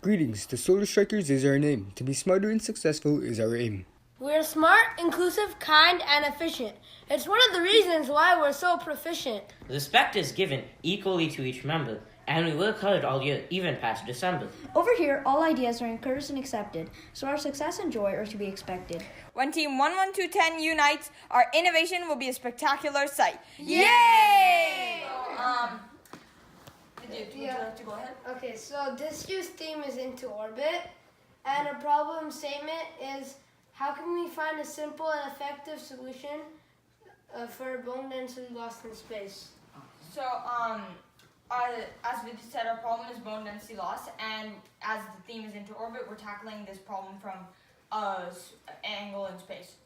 Greetings, the Solar Strikers is our name. To be smarter and successful is our aim. We're smart, inclusive, kind, and efficient. It's one of the reasons why we're so proficient. Respect is given equally to each member, and we work hard all year, even past December. Over here, all ideas are encouraged and accepted, so our success and joy are to be expected. When Team 11210 unites, our innovation will be a spectacular sight. Yay! Would you like to go ahead? Okay, so this year's theme is Into Orbit, and a problem statement is how can we find a simple and effective solution for bone density loss in space? So, as we just said, our problem is bone density loss, and as the theme is Into Orbit, we're tackling this problem from an angle in space.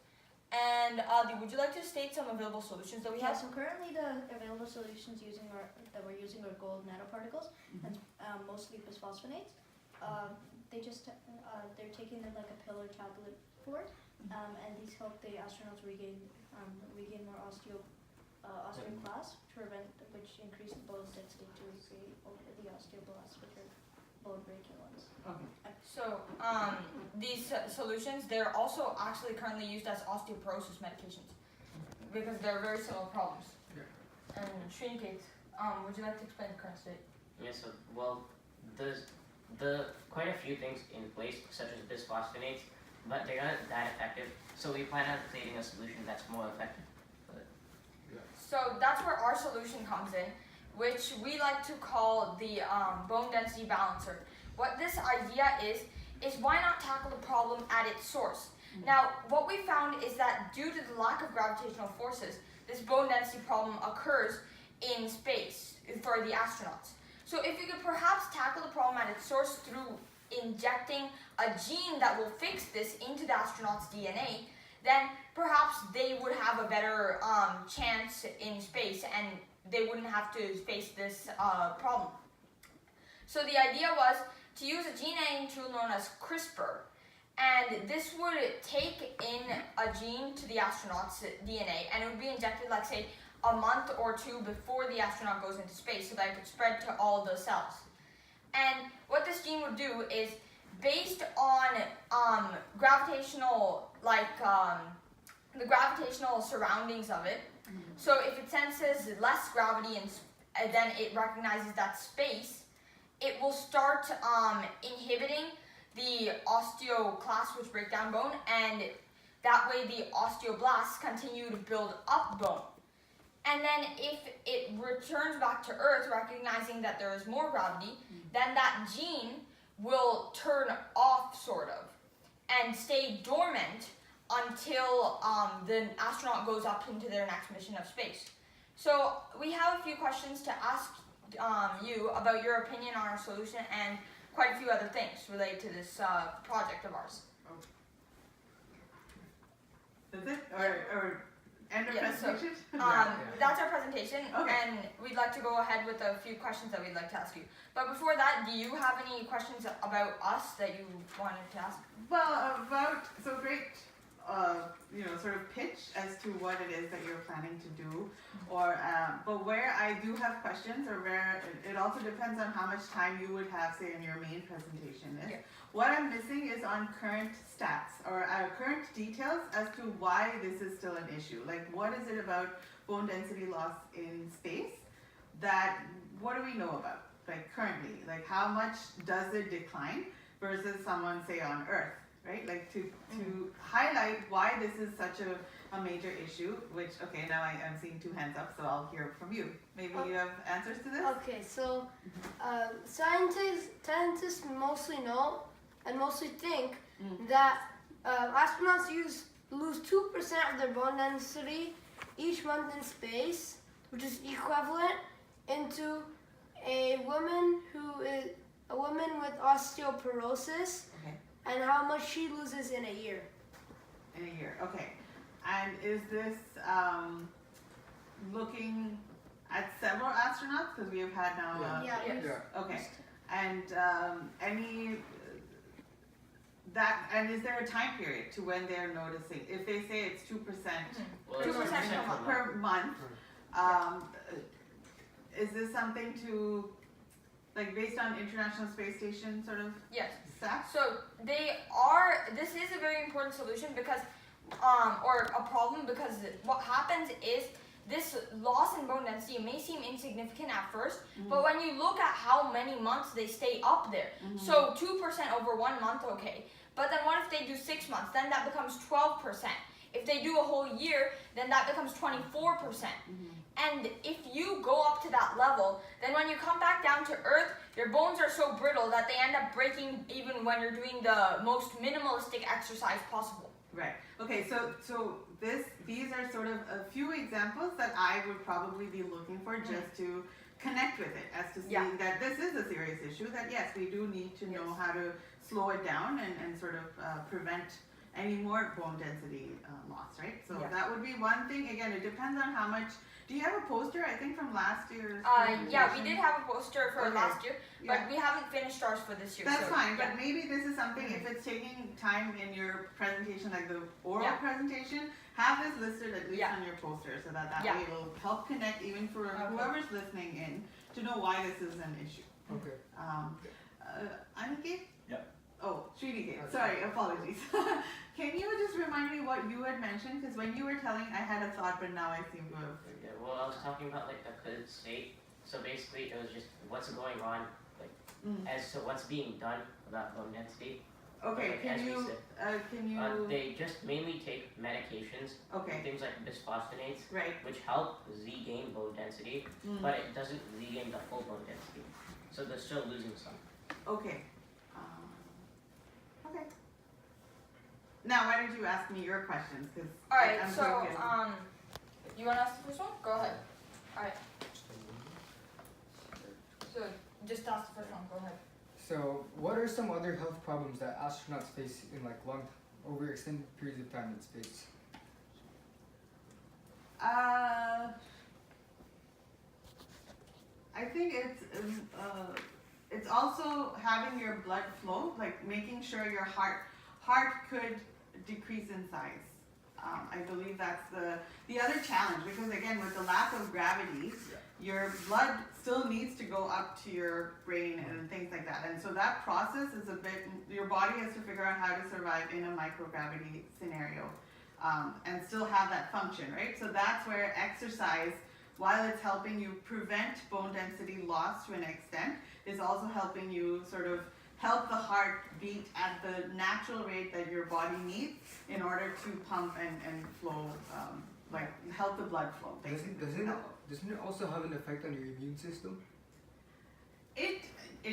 And Adi, would you like to state some available solutions that we have? So currently the available solutions that we're using are gold nanoparticles, and mostly bisphosphonates. They're taking them like a pill or tablet form, and these help the astronauts regain more osteoclast, which increase the bone density to create the osteoblasts, which are bone breaking ones. Okay. So these solutions, they're also actually currently used as osteoporosis medications because they're very similar problems. Yeah. And Shriniket, would you like to explain the current state? Yes, there's quite a few things in place, such as bisphosphonates, but they're not that effective. So we plan on creating a solution that's more effective. So that's where our solution comes in, which we like to call the bone density balancer. What this idea is why not tackle the problem at its source? Now, what we found is that due to the lack of gravitational forces, this bone density problem occurs in space for the astronauts. So if we could perhaps tackle the problem at its source through injecting a gene that will fix this into the astronauts' DNA, then perhaps they would have a better chance in space and they wouldn't have to face this problem. So the idea was to use a gene editing tool known as CRISPR, and this would take in a gene to the astronaut's DNA, and it would be injected, like say, a month or two before the astronaut goes into space so that it could spread to all the cells. And what this gene would do is, based on gravitational, the gravitational surroundings of it, so if it senses less gravity and then it recognizes that space, it will start inhibiting the osteoclasts, which break down bone, and that way the osteoblasts continue to build up bone. And then if it returns back to Earth, recognizing that there is more gravity, then that gene will turn off, sort of, and stay dormant until the astronaut goes up into their next mission of space. So we have a few questions to ask you about your opinion on our solution and quite a few other things related to this project of ours. That's it? Or end of presentation? So, that's our presentation, okay. And we'd like to go ahead with a few questions that we'd like to ask you. But before that, do you have any questions about us that you wanted to ask? Well, great, sort of pitch as to what it is that you're planning to do, but where I do have questions, or where it also depends on how much time you would have, say, in your main presentation is. Yeah. What I'm missing is on current stats or current details as to why this is still an issue. Like, what is it about bone density loss in space what do we know about, like, currently? Like, how much does it decline versus someone, say, on Earth? Right, like to highlight why this is such a major issue, which, okay, now I'm seeing two hands up, so I'll hear from you. Maybe you have answers to this? Okay, so scientists mostly know and mostly think that astronauts lose 2% of their bone density each month in space, which is equivalent into a woman with osteoporosis. Okay. And how much she loses in a year. In a year, okay. And is this looking at several astronauts? Because we have had now... Okay. And and is there a time period to when they're noticing? If they say it's 2%, 2% per month, is this something to... like based on International Space Station sort of Yes. stats? So this is a very important solution because, or a problem because what happens is this loss in bone density may seem insignificant at first, but when you look at how many months they stay up there, so 2% over 1 month, okay, but then what if they do 6 months? Then that becomes 12%. If they do a whole year, then that becomes 24%. And if you go up to that level, then when you come back down to Earth, your bones are so brittle that they end up breaking even when you're doing the most minimalistic exercise possible. Right. Okay. So these are sort of a few examples that I would probably be looking for just to connect with it, as to seeing that this is a serious issue. That yes, we do need to know how to slow it down and sort of prevent any more bone density loss, right? So that would be one thing. Again, it depends on how much. Do you have a poster? I think from last year's. Yeah, we did have a poster for last year, but Yeah. we haven't finished ours for this year. That's so, fine, but maybe this is something, if it's taking time in your presentation, like the oral presentation, have this listed at least on your poster, so that way it will help connect even for whoever's listening in to know why this is an issue. Okay. Aniket? Yep. Oh, Srinivas. Sorry, apologies. Can you just remind me what you had mentioned? Because when you were telling, I had a thought, but now I seem to have. Yeah, well, I was talking about like the current state. So basically, it was just what's going on, like as to what's being done about bone density. Okay, Like, can as we you, said, they just mainly take medications, okay, things like bisphosphonates, right, which help regain bone density, but it doesn't regain the full bone density. So they're still losing some. okay. Okay. Now, why don't you ask me your questions? Because Alright, I'm so, you want to ask the first one? Go ahead. Alright. So, just ask the first one. Go ahead. So, what are some other health problems that astronauts face in like long, over extended periods of time in space? I think it's also having your blood flow, like making sure your heart could decrease in size. I believe that's the other challenge, because again, with the lack of gravity, your blood still needs to go up to your brain and things like that. And so that process is a bit, your body has to figure out how to survive in a microgravity scenario and still have that function, right? So that's where exercise, while it's helping you prevent bone density loss to an extent, is also helping you sort of help the heart beat at the natural rate that your body needs in order to pump and flow, like help the blood flow. Doesn't it also have an effect on your immune system? It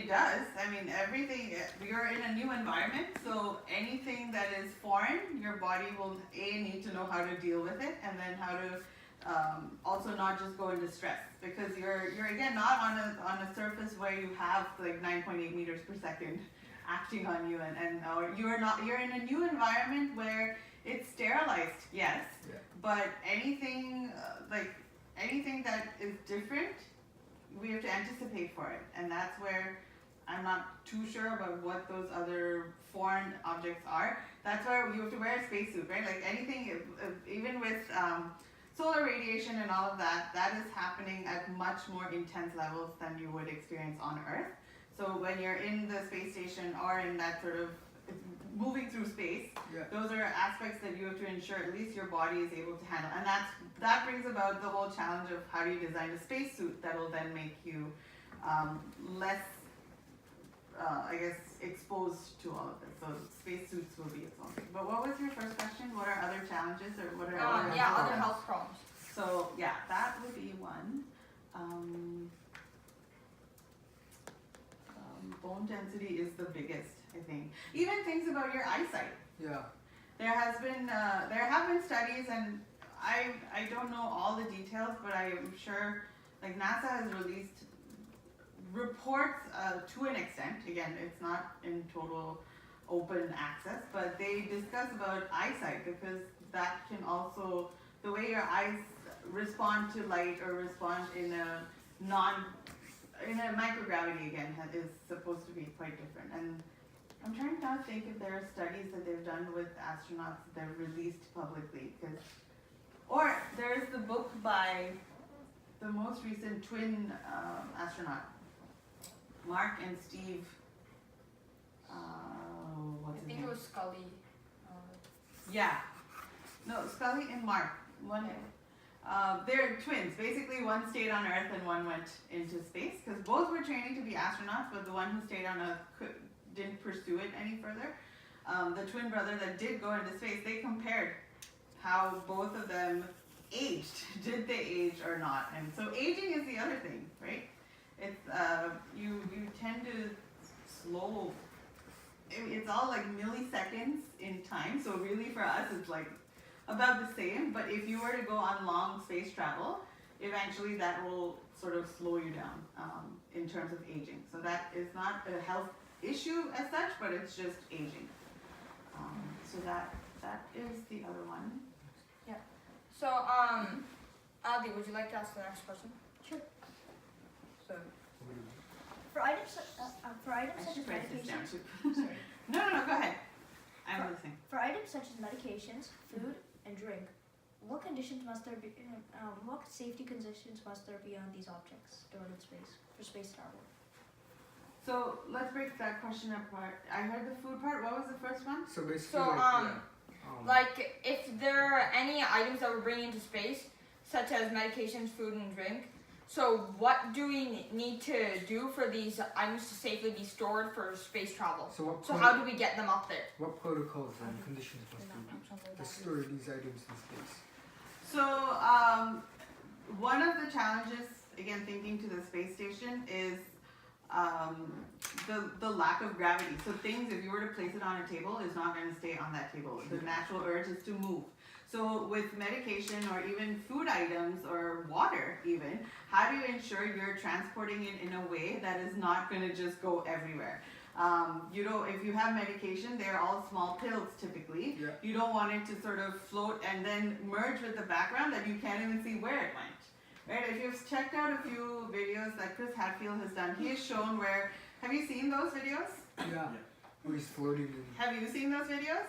does. I mean, everything, you're in a new environment, so anything that is foreign, your body will need to know how to deal with it, and then how to also not just go into stress, because you're again not on a surface where you have like 9.8 meters per second acting on you, and you're in a new environment where it's sterilized, yes, but anything anything that is different, we have to anticipate for it, and that's where I'm not too sure about what those other foreign objects are. That's where you have to wear a spacesuit, right? Like anything, even with solar radiation and all of that, that is happening at much more intense levels than you would experience on Earth. So when you're in the space station or in that sort of moving through space, those are aspects that you have to ensure at least your body is able to handle. And that brings about the whole challenge of how do you design a spacesuit that will then make you less, I guess, exposed to all of this. So spacesuits will be its own thing. But what was your first question? What are other challenges, or what are other health problems? So yeah, that would be one. Bone density is the biggest, I think. Even things about your eyesight. Yeah. There have been studies, and I don't know all the details, but I am sure like NASA has released reports to an extent. Again, it's not in total open access, but they discuss about eyesight, because that can also, the way your eyes respond to light or respond in a microgravity again is supposed to be quite different. And I'm trying to think if there are studies that they've done with astronauts that they've released publicly, or there's the book by the most recent twin astronaut. Mark and Steve. What's I his think name? it was Scully. Yeah. No, Scully and Mark. One. They're twins. Basically, one stayed on Earth and one went into space because both were training to be astronauts, but the one who stayed on Earth didn't pursue it any further. The twin brother that did go into space, they compared how both of them aged. Did they age or not? And so aging is the other thing, right? It's you tend to slow. It's all like milliseconds in time. So really for us, it's like about the same. But if you were to go on long space travel, eventually that will sort of slow you down in terms of aging. So that is not a health issue as such, but it's just aging. So that is the other one. So, Adi, would you like to ask the next question? Sure. So, For items such I as should write this down medications, too. sorry. No, go ahead. I'm listening. For items such as medications, food, and drink, what conditions must there be? What safety conditions must there be on these objects stored in space for space travel? So let's break that question apart. I heard the food part. What was the first one? So basically, So, like, like if there are any items that we're bringing into space, such as medications, food, and drink, so what do we need to do for these items to safely be stored for space travel? so So how do we get them up there? what protocols and conditions must be to store these items in space? So one of the challenges, again, thinking to the space station, is the lack of gravity. So things, if you were to place it on a table, is not going to stay on that table. The natural urge is to move. So with medication or even food items or water even, how do you ensure you're transporting it in a way that is not going to just go everywhere? You know, if you have medication, they're all small pills typically. Yeah. You don't want it to sort of float and then merge with the background that you can't even see where it went. Right? If you've checked out a few videos that Chris Hadfield has done, he has shown where, have you seen those videos? Yeah. Where he's floating in. Have you seen those videos?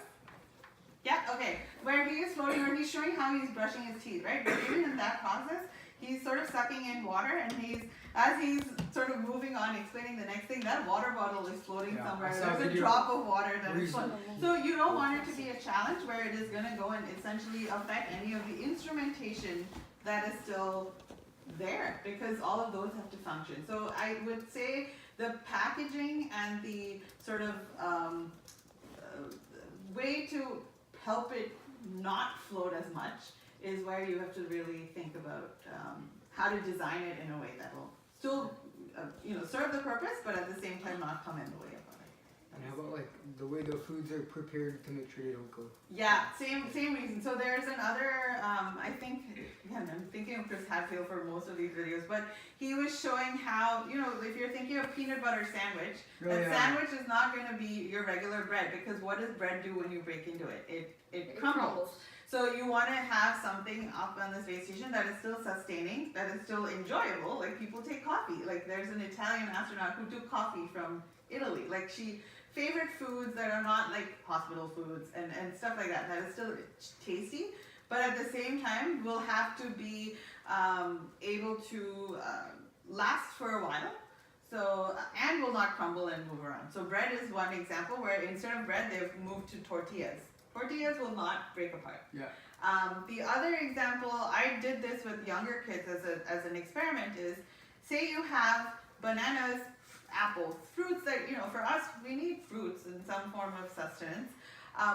Yeah, okay. Where he is floating, where he's showing how he's brushing his teeth, right? But even in that process, he's sort of sucking in water, and as he's sort of moving on, explaining the next thing, that water bottle is floating Yeah, somewhere. I saw a There's a video drop of water that where is he's- floating. So you don't want it to be a challenge where it is going to go and essentially affect any of the instrumentation that is still there, because all of those have to function. So I would say the packaging and the sort of way to help it not float as much is where you have to really think about how to design it in a way that will still serve the purpose, but at the same time not come in the way of it. And how about like the way the foods are prepared to make sure they don't go? Yeah, same reason. So there's another, I think, again, I'm thinking of Chris Hadfield for most of these videos, but he was showing how, if you're thinking of peanut butter sandwich, sandwich is not going to be your regular bread, because what does bread do when you break into it? It crumbles. So you want to have something up on the space station that is still sustaining, that is still enjoyable. Like people take coffee. Like there's an Italian astronaut who took coffee from Italy. Like favorite foods that are not like hospital foods and stuff like that is still tasty, but at the same time will have to be able to last for a while. So, and will not crumble and move around. So bread is one example where instead of bread, they've moved to tortillas. Tortillas will not break apart. Yeah. The other example, I did this with younger kids as an experiment, is say you have bananas, apples, fruits that, for us, we need fruits in some form of sustenance.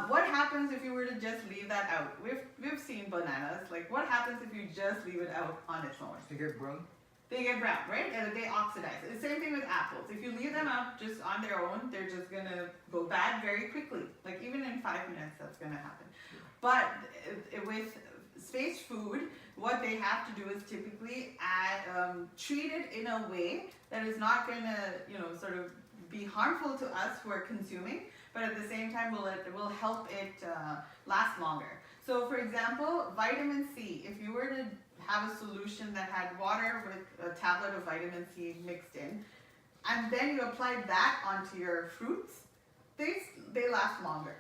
What happens if you were to just leave that out? We've seen bananas. Like, what happens if you just leave it out on its own? They get brown? They get brown, right? And they oxidize. The same thing with apples. If you leave them out just on their own, they're just going to go bad very quickly. Like, even in 5 minutes, that's going to happen. But with space food, what they have to do is typically treat it in a way that is not going to, sort of be harmful to us who are consuming, but at the same time will help it last longer. So, for example, vitamin C. If you were to have a solution that had water with a tablet of vitamin C mixed in, and then you applied that onto your fruits, they last longer.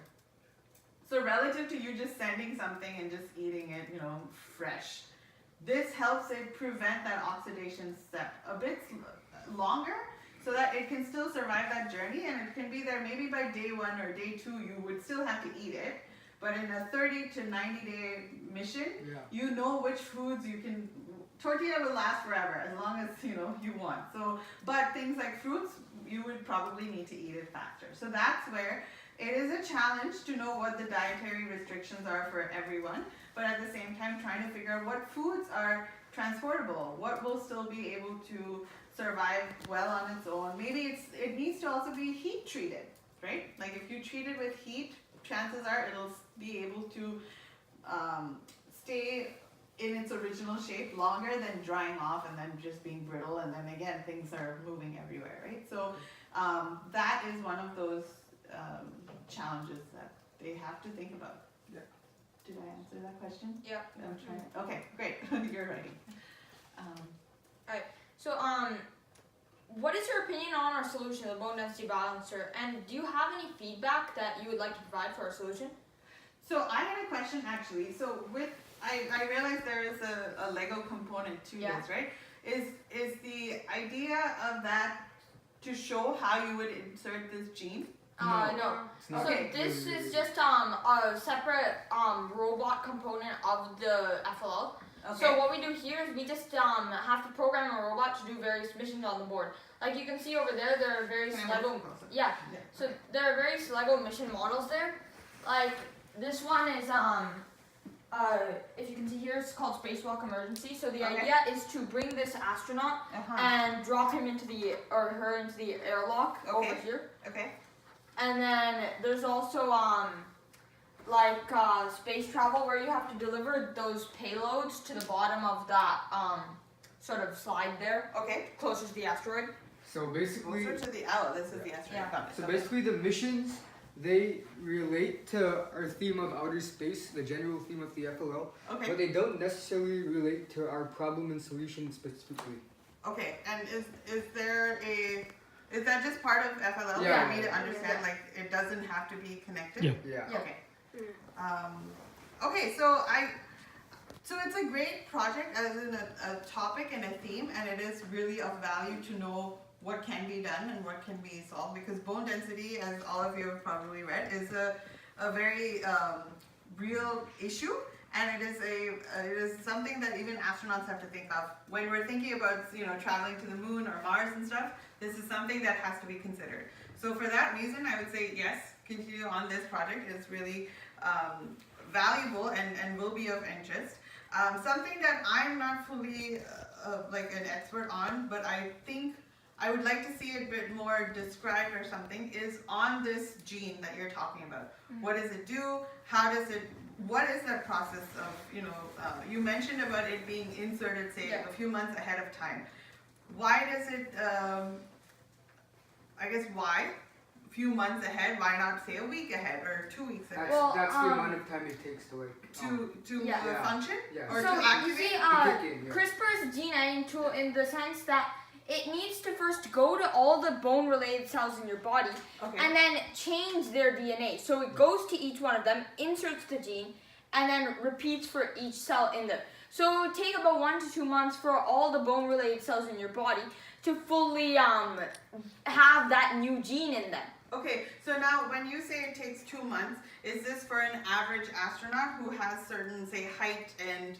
So relative to you just sending something and just eating it, fresh, this helps it prevent that oxidation step a bit longer, so that it can still survive that journey, and it can be there maybe by day 1 or day 2 you would still have to eat it, but in a 30 to 90 day mission, you know which foods you can. Tortilla will last forever as long as you want. So, but things like fruits, you would probably need to eat it faster. So that's where it is a challenge to know what the dietary restrictions are for everyone, but at the same time trying to figure out what foods are transportable, what will still be able to survive well on its own. Maybe it needs to also be heat treated, right? Like if you treat it with heat, chances are it'll be able to stay in its original shape longer than drying off and then just being brittle, and then again things are moving everywhere, right? So that is one of those challenges that they have to think about. Yeah. Did I answer that question? Yeah. I'm trying. Okay, great. You're ready. So, what is your opinion on our solution, the bone density balancer? And do you have any feedback that you would like to provide for our solution? So I had a question actually. So I realized there is a Lego component to this, right? Is the idea of that to show how you would insert this gene? No. So Okay. this is just a separate robot component of the FLL. Okay. So what we do here is we just have to program a robot to do various missions on the board. Like you can see over there, there are various Lego. Yeah. So there are various Lego mission models there. Like this one is if you can see here, it's called Spacewalk Emergency. So the idea is to bring this astronaut and drop him into the or her into the airlock over here. Okay. And then there's also space travel where you have to deliver those payloads to the bottom of that sort of slide there. Okay. Closer to the asteroid. So basically, Closer to the this is the asteroid. Yeah. so basically the missions, they relate to our theme of outer space, the general theme of the FLL, Okay. but they don't necessarily relate to our problem and solution specifically. Okay. And is that just part of FLL Yeah. for me to understand? Like it doesn't have to be connected. Yeah. Yeah. Okay. Okay. So it's a great project as in a topic and a theme, and it is really of value to know what can be done and what can be solved, because bone density, as all of you have probably read, is a very real issue, and it is something that even astronauts have to think of when we're thinking about traveling to the moon or Mars and stuff. This is something that has to be considered. So for that reason, I would say yes, continue on this project. It's really valuable and will be of interest. Something that I'm not fully like an expert on, but I think I would like to see a bit more described or something, is on this gene that you're talking about. What does it do? What is that process of, you mentioned about it being inserted, say, a few months ahead of time. Why does it, why? A few months ahead, why not say a week ahead or 2 weeks ahead? That's the amount of time it takes to function? Yeah. Or So to you activate? see, to kick in, yeah. CRISPR is gene editing tool in the sense that it needs to first go to all the bone-related cells in your body Okay. and then change their DNA. So it goes to each one of them, inserts the gene, and then repeats for each cell in there. So it would take about 1 to 2 months for all the bone-related cells in your body to fully have that new gene in them. Okay, so now when you say it takes 2 months, is this for an average astronaut who has certain, say, height and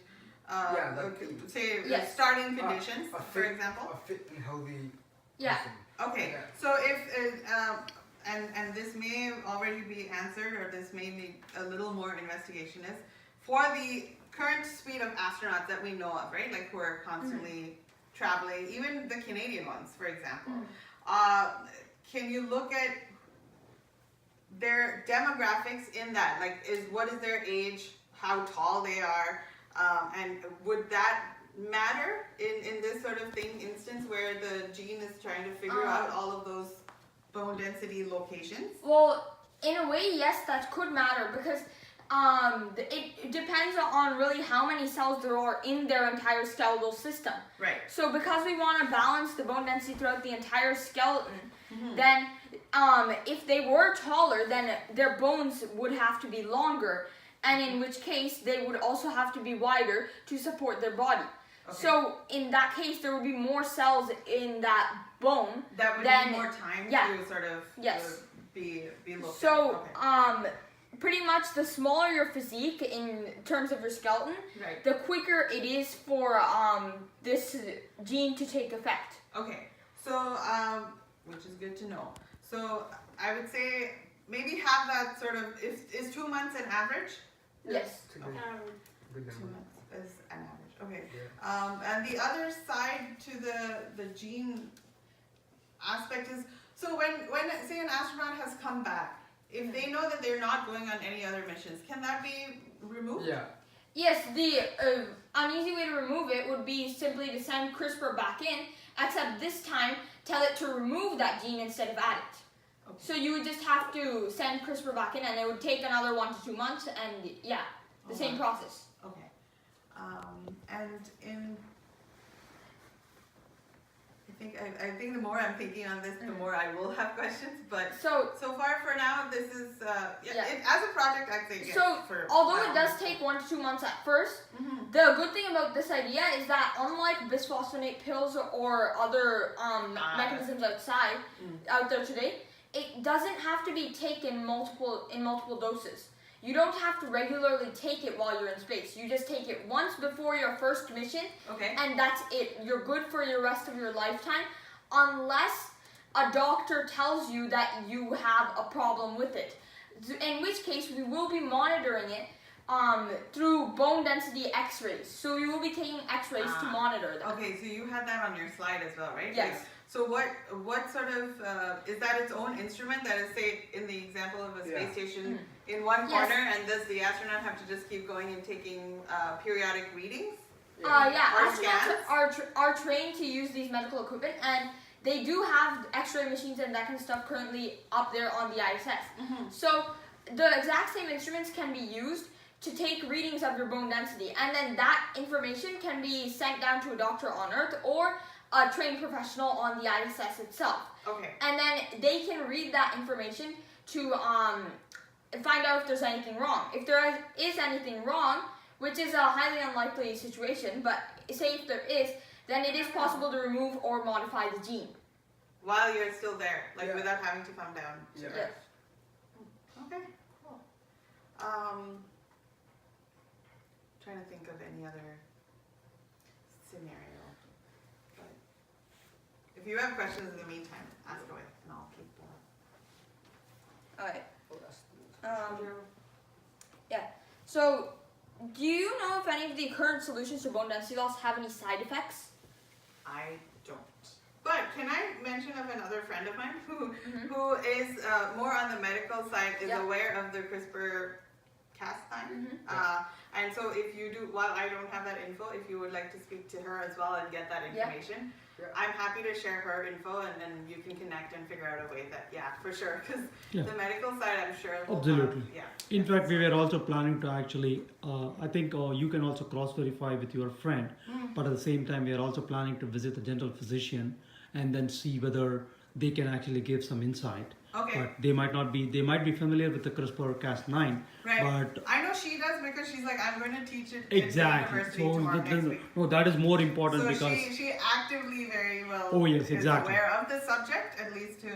Yes. starting conditions, a for fit- example? A fit and healthy Yeah. person. Okay, Yeah. so if and this may already be answered, or this may need a little more investigation, is for the current speed of astronauts that we know of, right? Like who are constantly traveling, even the Canadian ones, for example. Can you look at their demographics in that? Like, what is their age, how tall they are, and would that matter in this sort of instance where the gene is trying to figure out all of those bone density locations? Well, in a way, yes, that could matter because it depends on really how many cells there are in their entire skeletal system. Right. So because we want to balance the bone density throughout the entire skeleton, then if they were taller, then their bones would have to be longer, and in which case they would also have to be wider to support their body. Okay. So in that case, there would be more cells in that bone. That would Then- need more time yeah. to sort of Yes. be looked So, at. Okay. pretty much the smaller your physique in terms of your skeleton, Right. the quicker it is for this gene to take effect. Okay. So, which is good to know. So, I would say maybe have that sort of, is 2 months an average? Yes. It's a good, good 2 number. months is an average. Okay. Yeah. And the other side to the gene aspect is, so when say an astronaut has come back, if they know that they're not going on any other missions, can that be removed? Yeah. Yes, the an easy way to remove it would be simply to send CRISPR back in, except this time tell it to remove that gene instead of add it. Okay. So you would just have to send CRISPR back in, and it would take another 1 to 2 months, and yeah, the same process. Okay. And in, I think the more I'm thinking on this, the more I will have questions. But So so far for now, this is Yeah. as a project, I'd say yes. So, for although it now. does take 1 to 2 months at first, Mhm. the good thing about this idea is that unlike bisphosphonate pills or other mechanisms out there today, it doesn't have to be taken in multiple doses. You don't have to regularly take it while you're in space. You just take it once before your first mission, Okay. and that's it. You're good for the rest of your lifetime, unless a doctor tells you that you have a problem with it. In which case, we will be monitoring it through bone density X-rays. So we will be taking X-rays to monitor that. Okay, so you had that on your slide as well, right? Yes. So what sort of is that its own instrument that is, say, in the example of a space Yeah. station in one Yes. corner, and does the astronaut have to just keep going and taking periodic readings? Yeah, Or astronauts scans? are trained to use these medical equipment, and they do have X-ray machines and that kind of stuff currently up there on the ISS. So the exact same instruments can be used to take readings of your bone density, and then that information can be sent down to a doctor on Earth or a trained professional on the ISS itself. Okay. And then they can read that information to find out if there's anything wrong. If there is anything wrong, which is a highly unlikely situation, but say if there is, then it is possible to remove or modify the gene. While you're still there, like Yeah. without having to come down. Yeah. Yes. Okay. Cool. Trying to think of any other scenario. But if you have questions in the meantime, ask away, and I'll keep. Alright. Oh, that's- So, do you know if any of the current solutions to bone density loss have any side effects? I don't. But can I mention of another friend of mine who is more on the medical side, is Yeah. aware of the CRISPR-Cas9. And so if you do, while I don't have that info, if you would like to speak to her as well and get that information, Yeah. I'm happy to share her info, and then you can connect and figure out a way that, for sure, because Yeah. the medical side, I'm sure will Absolutely. In fact, we So- were also planning to actually, I think you can also cross-verify with your friend, but at the same time, we are also planning to visit the general physician and then see whether they can actually give some insight. Okay. But they might not be, they might be familiar with the CRISPR-Cas9, Right. but I know she does, because she's like, I'm going to teach it exactly. at the university tomorrow next week. No, that is more important So because she actively very well Oh, yes, is exactly. aware of the subject, at least to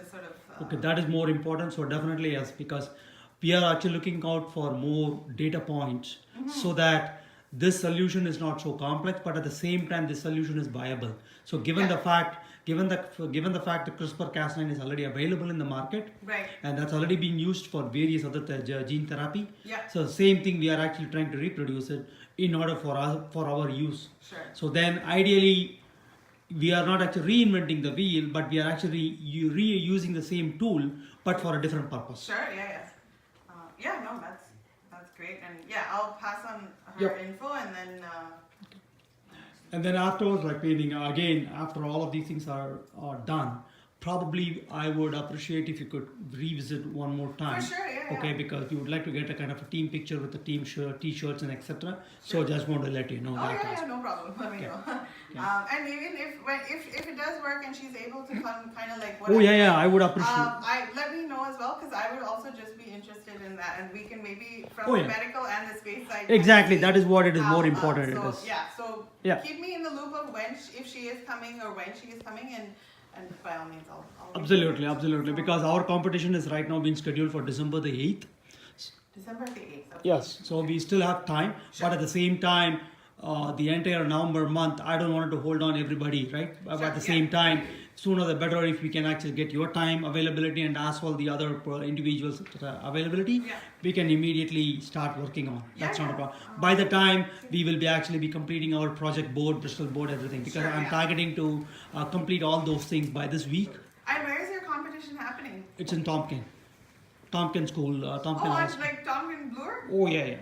sort of okay, that is more important. So definitely yes, because we are actually looking out for more data points so that this solution is not so complex, but at the same time, this solution is viable. So given the fact that CRISPR-Cas9 is already available in the market, right. and that's already been used for various other gene therapy. Yeah. So same thing, we are actually trying to reproduce it in order for our use. Sure. So then ideally, we are not actually reinventing the wheel, but we are actually reusing the same tool, but for a different purpose. Sure. No, that's great, and I'll pass on her Yep. info, and then. And then afterwards, like meaning again, after all of these things are done, probably I would appreciate if you could revisit one more time. For sure, Okay, because we would like to get a kind of a team picture with the team t-shirts and etc. So just want to let you know that. No problem. Let me know. And even if it does work and she's able to come, kind of like what. Oh yeah, I would appreciate. Let me know as well, because I would also just be interested in that, and we can maybe from Oh, the yeah. medical and the space side. Exactly, see that is what it is how, more important. So it is. so Yeah. keep me in the loop of if she is coming or when she is coming, and and by all means, I'll Absolutely, absolutely. Because our competition is right now being scheduled for December the 8th. December the 8th. Okay. Yes, so we still have time, but at the same time, the entire November month, I don't want to hold on everybody, right? But at the same time, sooner the better if we can actually get your time availability and as well the other individuals' availability, we can immediately start working on. That's not a problem. By the time we will be completing our project board, Bristol board, everything, because I'm targeting to complete all those things by this week. And where is your competition happening? It's in Tompkin School, Tompkin High School. Like Tompkin Bloor? Oh yeah.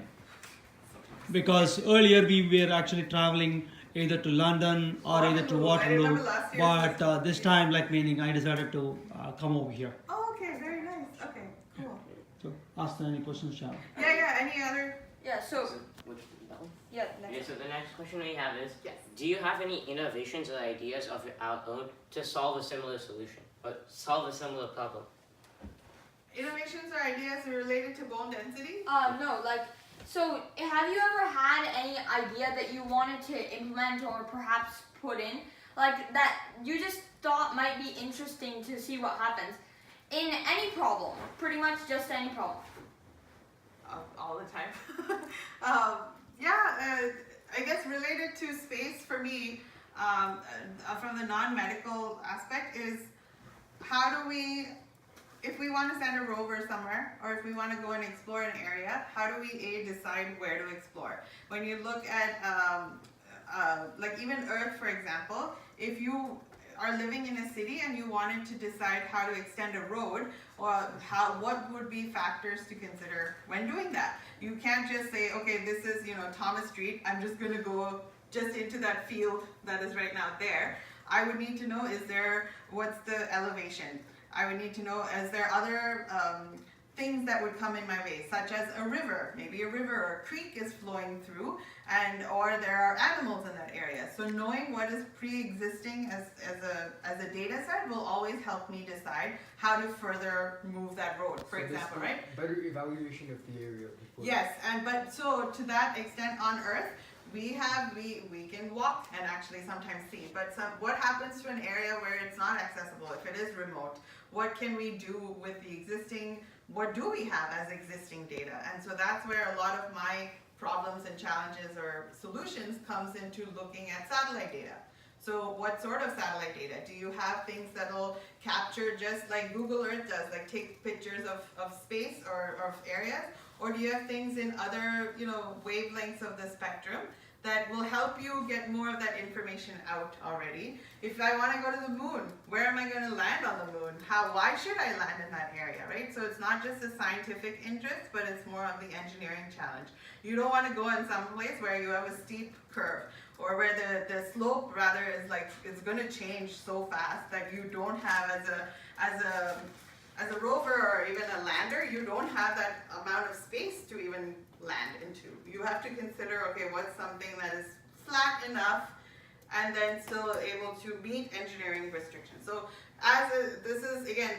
Because earlier we were actually traveling either to London or either to Waterloo, but this time, meaning I decided to come over here. Oh, okay, very nice. Okay, cool. So, ask them any questions, Shah. Yeah, any other? Yeah, so, yeah, Okay, next. so the next question we have is, Yes. do you have any innovations or ideas of your own to solve a similar solution or solve a similar problem? Innovations or ideas related to bone density? No, like, so have you ever had any idea that you wanted to implement or perhaps put in, like that you just thought might be interesting to see what happens in any problem, pretty much just any problem? All the time. I guess related to space for me, from the non-medical aspect is how do we, if we want to send a rover somewhere, or if we want to go and explore an area, how do we decide where to explore? When you look at, like even Earth, for example, if you are living in a city and you wanted to decide how to extend a road, or what would be factors to consider when doing that? You can't just say, okay, this is, Thomas Street, I'm just going to go just into that field that is right now there. I would need to know, what's the elevation? I would need to know, is there other things that would come in my way, such as a river, maybe a river or a creek is flowing through, or there are animals in that area. So knowing what is pre-existing as a data set will always help me decide how to further move that road, for example, right? Better evaluation of the area. Yes, but so to that extent on Earth, we can walk and actually sometimes see, but what happens to an area where it's not accessible, if it is remote? What can we do with the existing, what do we have as existing data? And so that's where a lot of my problems and challenges or solutions comes into looking at satellite data. So what sort of satellite data? Do you have things that'll capture just like Google Earth does, like take pictures of space or of areas? Or do you have things in other, wavelengths of the spectrum that will help you get more of that information out already? If I want to go to the moon, where am I going to land on the moon? Why should I land in that area, right? So it's not just a scientific interest, but it's more of the engineering challenge. You don't want to go in some place where you have a steep curve, or where the slope rather is it's going to change so fast that you don't have as a rover or even a lander, you don't have that amount of space to even land into. You have to consider, okay, what's something that is flat enough and then still able to meet engineering restrictions. So this is again,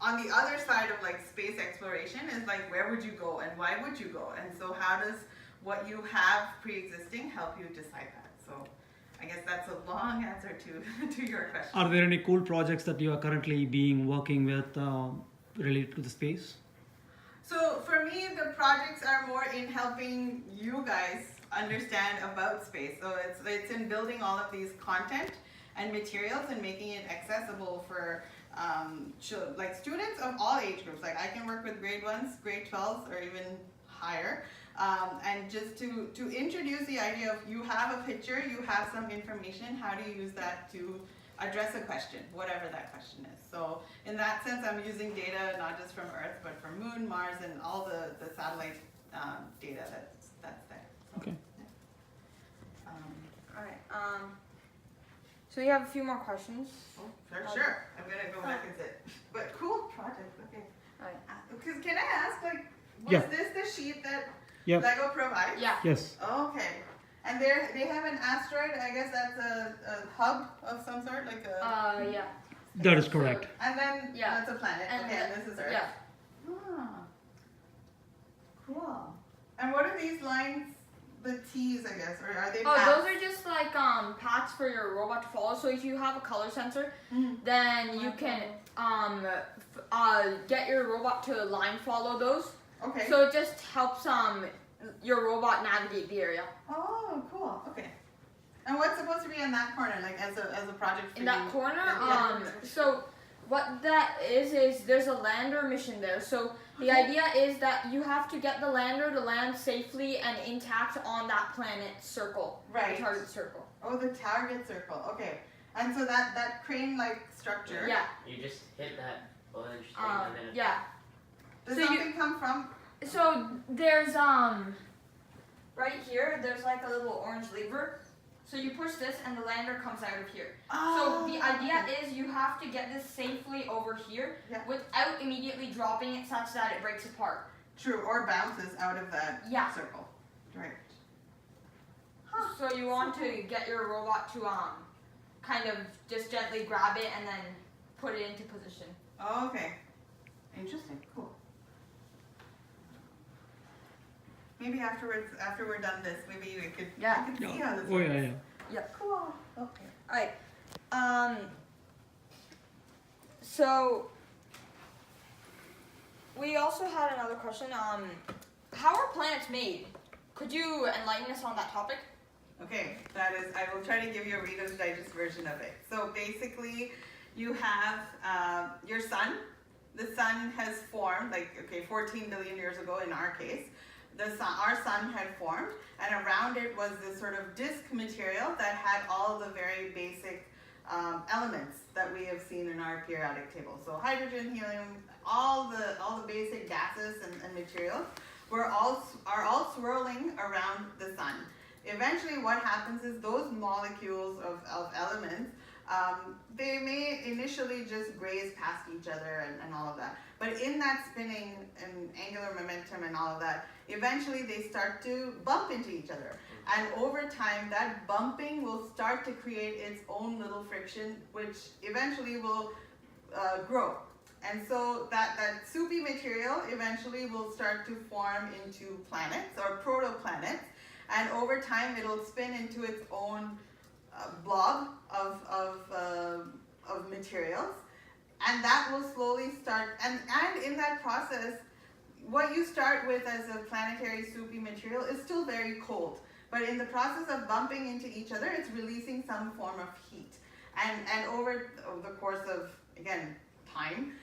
on the other side of space exploration is where would you go and why would you go? And so how does what you have pre-existing help you decide that? So I guess that's a long answer to your question. Are there any cool projects that you are currently working with related to the space? So for me, the projects are more in helping you guys understand about space. So it's in building all of these content and materials and making it accessible for students of all age groups. I can work with grade 1s, grade 12s, or even higher. And just to introduce the idea of you have a picture, you have some information, how do you use that to address a question, whatever that question is. So in that sense, I'm using data not just from Earth, but from Moon, Mars, and all the satellite data that's there. So, Okay. All right. So we have a few more questions. Oh, for sure. I'm gonna go back and sit. But cool project. Okay. Alright. Because can I ask, was Yeah. this the sheet that Yep. Lego provides? Yeah. Yes. Okay. And they have an asteroid. I guess that's a hub of some sort, like a. Yeah. That is correct. And then Yeah. that's a planet. And okay, and this is Earth. Yeah. Ah. Cool. And what are these lines the T's, I guess, or are they? Oh, paths? those are just like paths for your robot to follow. So if you have a color sensor, then you can get your robot to line follow those. Okay. So it just helps your robot navigate the area. Oh, cool. Okay. And what's supposed to be in that corner, like as a project? For In that you? corner, Yeah. so what that is there's a lander mission there. So the idea is that you have to get the lander to land safely and intact on that planet circle, Right. the target circle. Oh, the target circle. Okay. And so that crane-like structure. Yeah. You just hit that orange thing and then Yeah. Does So you- something come from? So there's right here. There's like a little orange lever. So you push this and the lander comes out of here. So the idea is you have to get this safely over here Yeah. without immediately dropping it such that it breaks apart. True, or bounces out of that Yeah. circle. Right. So you want to get your robot to kind of just gently grab it and then put it into position. Oh, okay. Interesting. Cool. Maybe afterwards, after we're done this, maybe we could, Yeah. I could see how this Oh works. yeah. Yeah. Cool. Okay. Alright. So we also had another question. How are planets made? Could you enlighten us on that topic? Okay, that is, I will try to give you a Reader's Digest version of it. So basically, you have your sun. The sun has formed, 14 billion years ago in our case. Our sun had formed, and around it was this sort of disk material that had all the very basic elements that we have seen in our periodic table. So hydrogen, helium, all the basic gases and materials are all swirling around the sun. Eventually what happens is those molecules of elements, they may initially just graze past each other and all of that. But in that spinning and angular momentum and all of that, eventually they start to bump into each other. And over time, that bumping will start to create its own little friction, which eventually will grow. And so that soupy material eventually will start to form into planets or protoplanets. And over time, it'll spin into its own blob of materials. And that will slowly start, and in that process, what you start with as a planetary soupy material is still very cold. But in the process of bumping into each other, it's releasing some form of heat. And over the course of, again, time,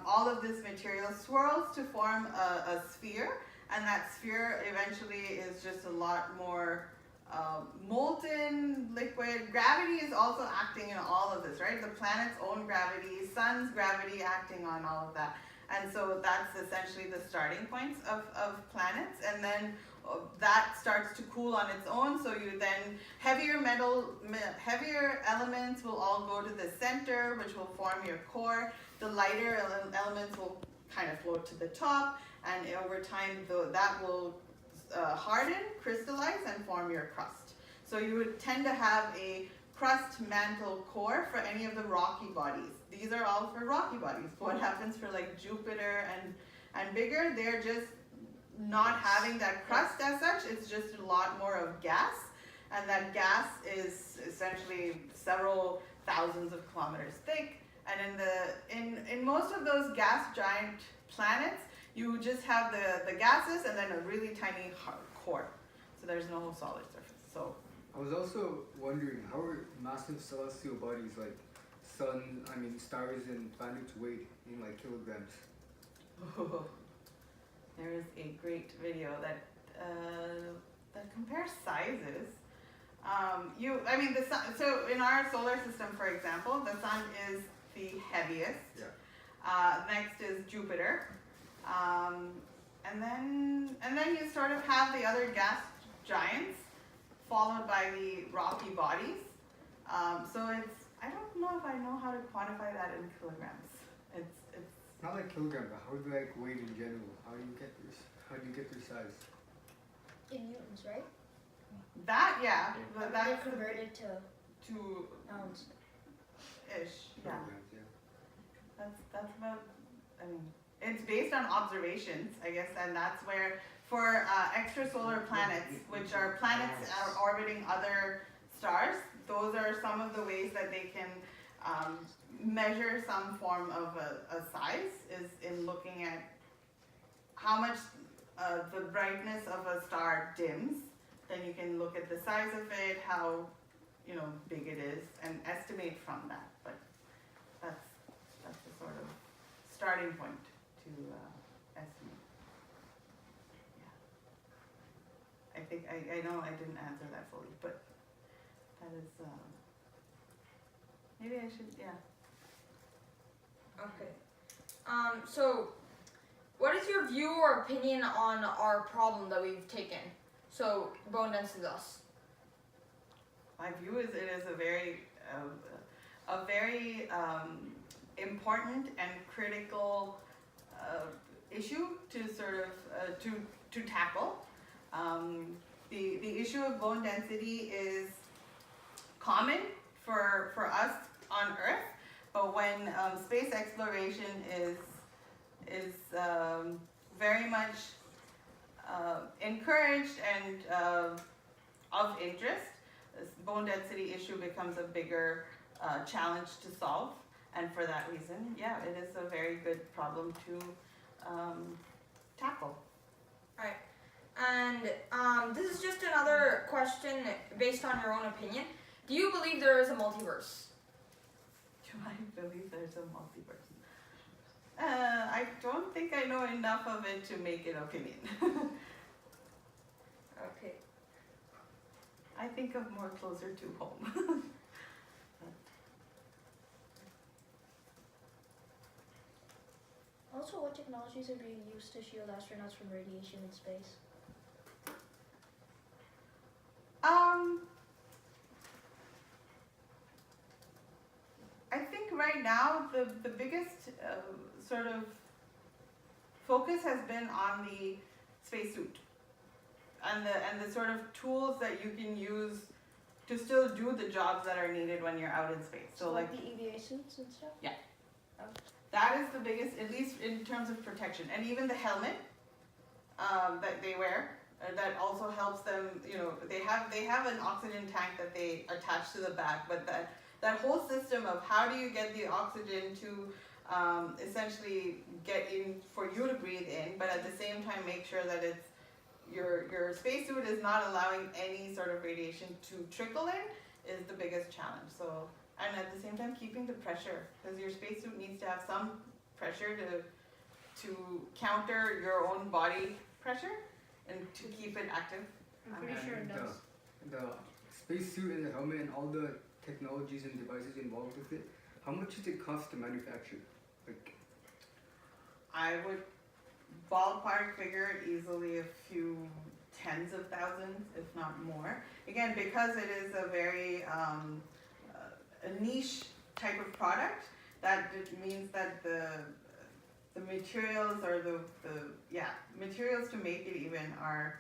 all of this material swirls to form a sphere. And that sphere eventually is just a lot more molten liquid. Gravity is also acting in all of this, right? The planet's own gravity, sun's gravity acting on all of that. And so that's essentially the starting points of planets. And then that starts to cool on its own. So you then, heavier elements will all go to the center, which will form your core. The lighter elements will kind of float to the top. And over time, that will harden, crystallize, and form your crust. So you would tend to have a crust mantle core for any of the rocky bodies. These are all for rocky bodies. What happens for like Jupiter and bigger, they're just not having that crust as such. It's just a lot more of gas, and that gas is essentially several thousands of kilometers thick. And in most of those gas giant planets, you just have the gases and then a really tiny core. So there's no solid surface. So I was also wondering, how are massive celestial bodies like stars and planets weighed in like kilograms? there is a great video that compares sizes. The sun. So in our solar system, for example, the sun is the heaviest. Yeah. Next is Jupiter. And then you sort of have the other gas giants, followed by the rocky bodies. So it's, I don't know if I know how to quantify that in kilograms. It's Not like kilograms, but how do like weight in general? How do you get this? How do you get their size? In newtons, right? that, yeah, but They that's converted to to pounds. ish, yeah. Kilograms, yeah. That's about, it's based on observations, I guess, and that's where for extrasolar planets, which are planets orbiting other stars, those are some of the ways that they can measure some form of a size, is in looking at how much the brightness of a star dims. Then you can look at the size of it, how big it is, and estimate from that. But that's the sort of starting point to estimate. Yeah. I think I know I didn't answer that fully, but that is maybe I should, yeah. Okay. So, what is your view or opinion on our problem that we've taken? So, bone density loss. My view is it is a very important and critical issue to sort of to tackle. The issue of bone density is common for us on Earth, but when space exploration is very much encouraged and of interest, this bone density issue becomes a bigger challenge to solve, and for that reason, yeah, it is a very good problem to tackle. Alright. And this is just another question based on your own opinion. Do you believe there is a multiverse? Do I believe there's a multiverse? I don't think I know enough of it to make an opinion. Okay. I think of more closer to home. Also, what technologies are being used to shield astronauts from radiation in space? I think right now the biggest sort of focus has been on the spacesuit and the sort of tools that you can use to still do the jobs that are needed when you're out in space. So like the EVA suits and stuff? Yeah. That is the biggest, at least in terms of protection, and even the helmet that they wear. That also helps them. They have an oxygen tank that they attach to the back, but that whole system of how do you get the oxygen to essentially get in for you to breathe in, but at the same time make sure that it's your spacesuit is not allowing any sort of radiation to trickle in, is the biggest challenge. So, and at the same time keeping the pressure, because your spacesuit needs to have some pressure to counter your own body pressure and to keep it active. I'm pretty sure it does. The spacesuit and the helmet and all the technologies and devices involved with it, how much does it cost to manufacture? Like, I would ballpark figure easily a few tens of thousands, if not more. Again, because it is a very a niche type of product, that it means that the materials or the materials to make it even are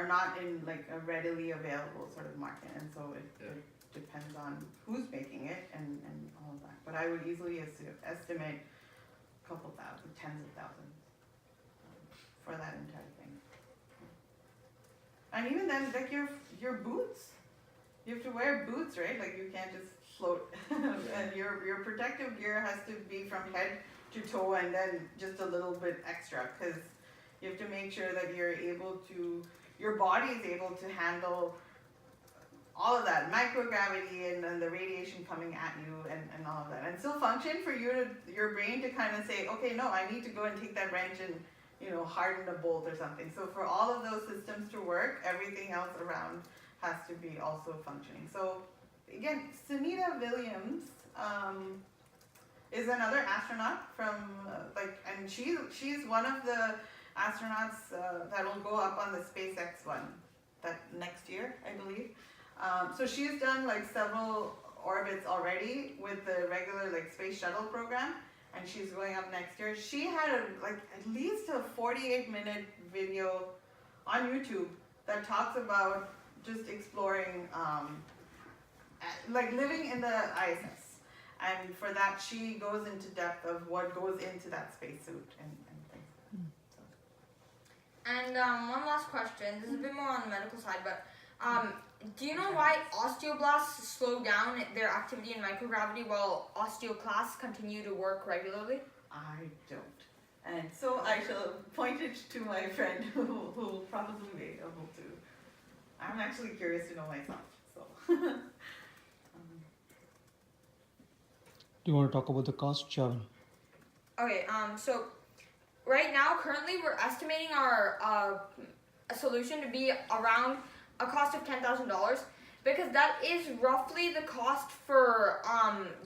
not in like a readily available sort of market, and so it depends on who's making it and all of that. But I would easily estimate a couple thousand, tens of thousands for that entire thing. And even then, like your boots, you have to wear boots, right? Like you can't just float. And your protective gear has to be from head to toe and then just a little bit extra, because you have to make sure that your body is able to handle all of that microgravity and the radiation coming at you and all of that, and still function for your brain to kind of say, okay, no, I need to go and take that wrench and harden a bolt or something. So for all of those systems to work, everything else around has to be also functioning. So again, Sunita Williams is another astronaut from and she's one of the astronauts that will go up on the SpaceX one that next year, I believe. So she's done like several orbits already with the regular space shuttle program, and she's going up next year. She had at least a 48-minute video on YouTube that talks about just exploring, living in the ISS. And for that, she goes into depth of what goes into that spacesuit and And one last question. This is a bit more on the medical side, but do you know why osteoblasts slow down their activity in microgravity while osteoclasts continue to work regularly? I don't. And so I shall point it to my friend who will probably be able to. I'm actually curious to know myself. So. Do you want to talk about the cost, Shavan? Okay, so right now, currently, we're estimating our solution to be around a cost of $10,000 because that is roughly the cost for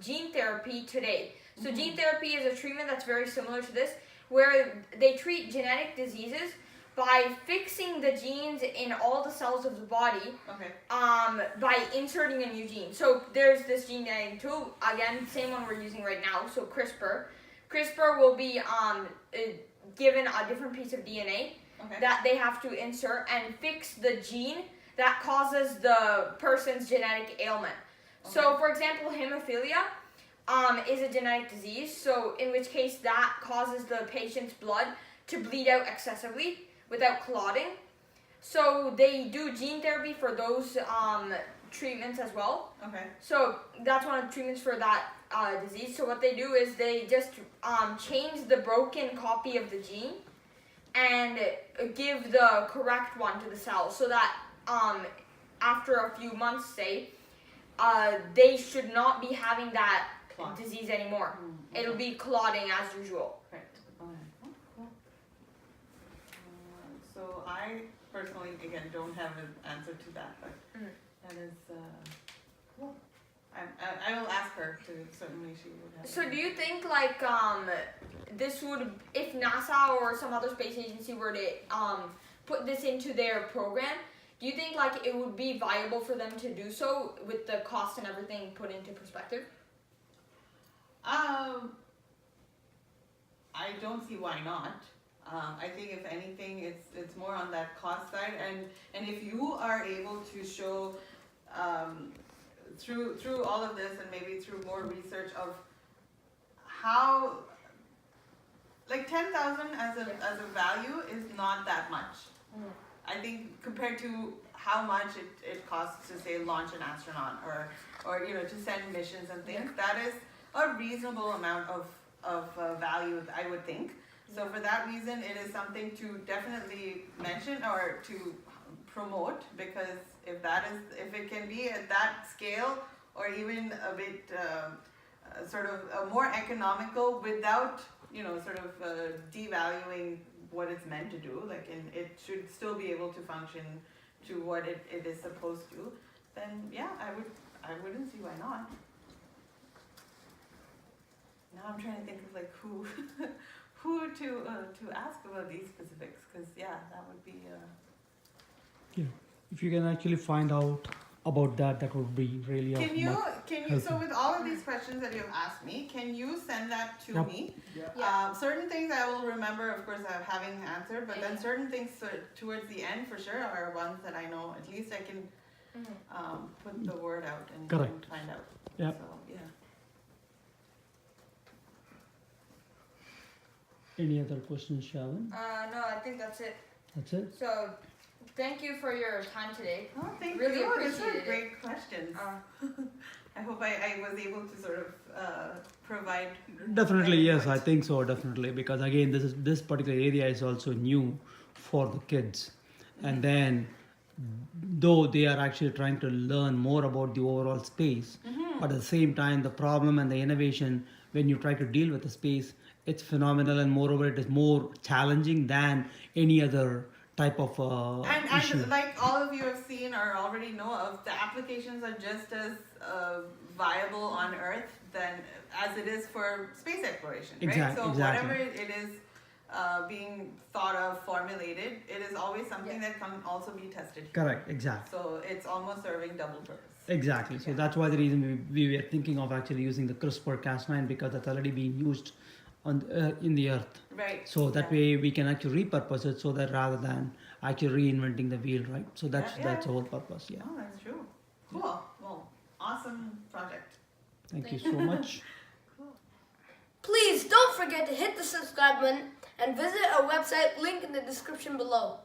gene therapy today. So gene therapy is a treatment that's very similar to this, where they treat genetic diseases by fixing the genes in all the cells of the body. Okay. By inserting a new gene. So there's this gene editing tool, again, same one we're using right now, so CRISPR. CRISPR will be given a different piece of DNA that they have to insert and fix the gene that causes the person's genetic ailment. So, for example, hemophilia is a genetic disease, so in which case that causes the patient's blood to bleed out excessively without clotting. So they do gene therapy for those treatments as well. Okay. So that's one of the treatments for that disease. So what they do is they just change the broken copy of the gene and give the correct one to the cell, so that after a few months, say, they should not be having that disease anymore. It'll be clotting as usual. Right. Okay. Oh, cool. So I personally, again, don't have an answer to that, but that is cool. I will ask her to, certainly she would have. So do you think like this would, if NASA or some other space agency were to put this into their program, do you think like it would be viable for them to do so with the cost and everything put into perspective? I don't see why not. I think if anything, it's more on that cost side, and if you are able to show through all of this, and maybe through more research of how, like 10,000 as a value is not that much. I think compared to how much it costs to say launch an astronaut or to send missions and things, that is a reasonable amount of value, I would think. So for that reason, it is something to definitely mention or to promote, because if it can be at that scale, or even a bit sort of more economical without devaluing what it's meant to do, it should still be able to function to what it is supposed to, then yeah, I wouldn't see why not. Now I'm trying to think of like who to ask about these specifics, because yeah, that would be If you can actually find out about that would be really Can you helpful. so with all of these questions that you've asked me, can you send that to me? Yeah. Certain things I will remember, of course, having answered, but then certain things towards the end for sure are ones that I know at least I can put the word out and find out. Yep. So yeah. Any other questions, Shavan? No, I think that's it. That's it? So thank you for your time today. Oh, thank Really you. These appreciate are it. great questions. I hope I was able to sort of provide. Definitely, yes, I think so, definitely, because again, this particular area is also new for the kids, and then though they are actually trying to learn more about the overall space, but at the same time, the problem and the innovation when you try to deal with the space, it's phenomenal, and moreover, it is more challenging than any other type of issue. And like all of you have seen or already know of, the applications are just as viable on Earth than as it is for space exploration, right? So whatever it is being thought of, formulated, it is always something that can also be tested here. Correct, exactly. So it's almost serving double purpose. Exactly. So that's why the reason we were thinking of actually using the CRISPR-Cas9, because that's already being used on in the Earth. Right. So that way we can actually repurpose it, so that rather than actually reinventing the wheel, right? So that's the whole purpose. Yeah. Oh, that's true. Cool. Well, awesome project. Thank you so much. Please don't forget to hit the subscribe button and visit our website, link in the description below.